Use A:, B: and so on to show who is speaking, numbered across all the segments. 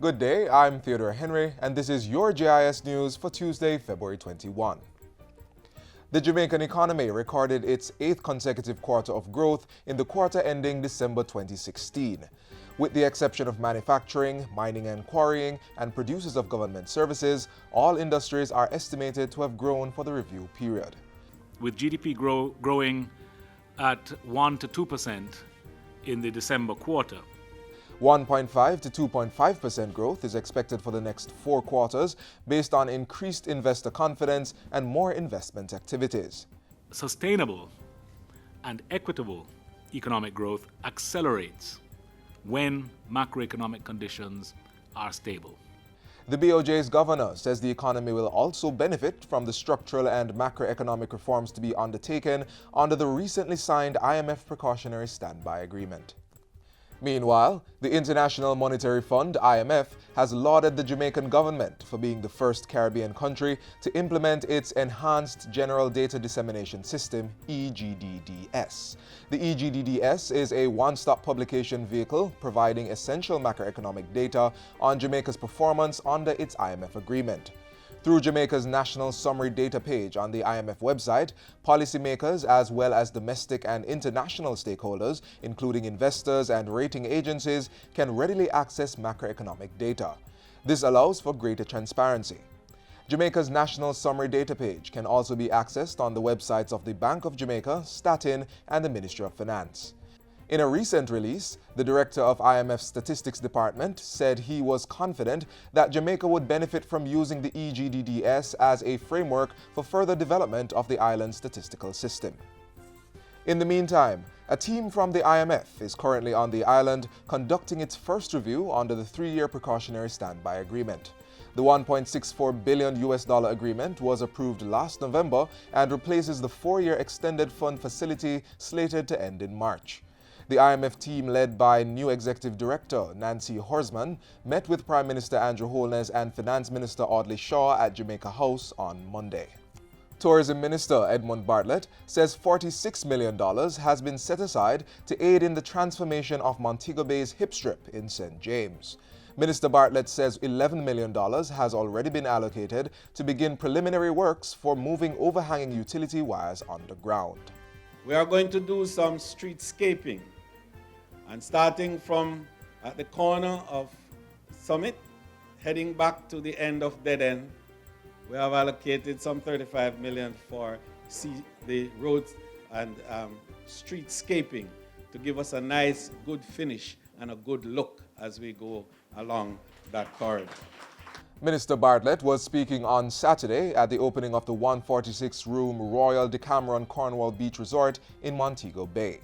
A: Good day, I'm Theodore Henry, and this is your JIS News for Tuesday, February 21. The Jamaican economy recorded its 8th consecutive quarter of growth in the quarter ending December 2016. With the exception of manufacturing, mining and quarrying, and producers of government services, all industries are estimated to have grown for the review period.
B: With GDP growing at 1 to 2% in the December quarter.
A: 1.5 to 2.5% growth is expected for the next 4 quarters based on increased investor confidence and more investment activities.
B: Sustainable and equitable economic growth accelerates when macroeconomic conditions are stable.
A: The BOJ's governor says the economy will also benefit from the structural and macroeconomic reforms to be undertaken under the recently signed IMF Precautionary Standby Agreement. Meanwhile, the International Monetary Fund, IMF, has lauded the Jamaican government for being the first Caribbean country to implement its Enhanced General Data Dissemination System, EGDDS. The EGDDS is a one-stop publication vehicle providing essential macroeconomic data on Jamaica's performance under its IMF agreement. Through Jamaica's National Summary Data page on the IMF website, policymakers as well as domestic and international stakeholders, including investors and rating agencies, can readily access macroeconomic data. This allows for greater transparency. Jamaica's National Summary Data page can also be accessed on the websites of the Bank of Jamaica, Statin, and the Ministry of Finance. In a recent release, the director of IMF's Statistics Department said he was confident that Jamaica would benefit from using the EGDDS as a framework for further development of the island's statistical system. In the meantime, a team from the IMF is currently on the island conducting its first review under the 3-year Precautionary Standby Agreement. The $1.64 billion agreement was approved last November and replaces the 4-year Extended Fund Facility slated to end in March. The IMF team, led by new Executive Director Nancy Horsman, met with Prime Minister Andrew Holness and Finance Minister Audley Shaw at Jamaica House on Monday. Tourism Minister Edmund Bartlett says $46 million has been set aside to aid in the transformation of Montego Bay's hip strip in St. James. Minister Bartlett says $11 million has already been allocated to begin preliminary works for moving overhanging utility wires underground.
C: We are going to do some streetscaping. And starting from at the corner of Summit, heading back to the end of Dead End, we have allocated some $35 million for the roads and streetscaping to give us a nice, good finish and a good look as we go along that corridor.
A: Minister Bartlett was speaking on Saturday at the opening of the 146-room Royal Decameron Cornwall Beach Resort in Montego Bay.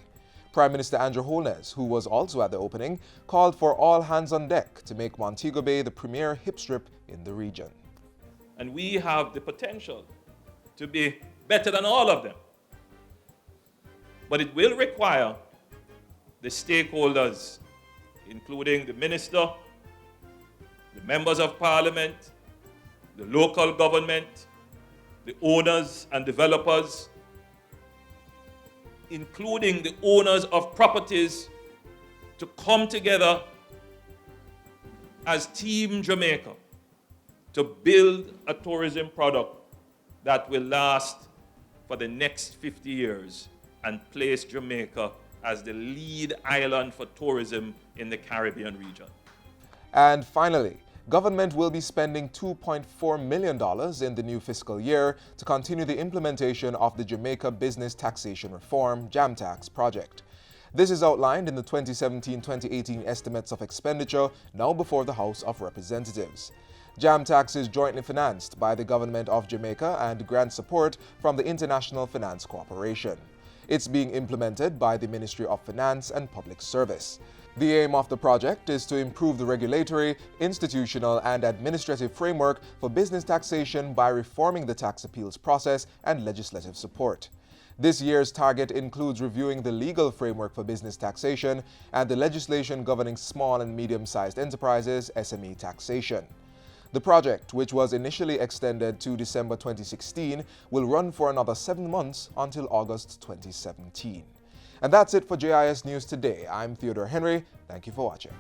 A: Prime Minister Andrew Holness, who was also at the opening, called for all hands on deck to make Montego Bay the premier hip strip in the region.
D: And we have the potential to be better than all of them. But it will require the stakeholders, including the minister, the members of parliament, the local government, the owners and developers, including the owners of properties, to come together as Team Jamaica to build a tourism product that will last for the next 50 years and place Jamaica as the lead island for tourism in the Caribbean region.
A: And finally, government will be spending $2.4 million in the new fiscal year to continue the implementation of the Jamaica Business Taxation Reform (JAMTax) project. This is outlined in the 2017-2018 estimates of expenditure now before the House of Representatives. JAMTax is jointly financed by the Government of Jamaica and grants support from the International Finance Corporation. It's being implemented by the Ministry of Finance and Public Service. The aim of the project is to improve the regulatory, institutional, and administrative framework for business taxation by reforming the tax appeals process and legislative support. This year's target includes reviewing the legal framework for business taxation and the legislation governing small and medium-sized enterprises (SME) taxation. The project, which was initially extended to December 2016, will run for another 7 months until August 2017. And that's it for JIS News today. I'm Theodore Henry. Thank you for watching.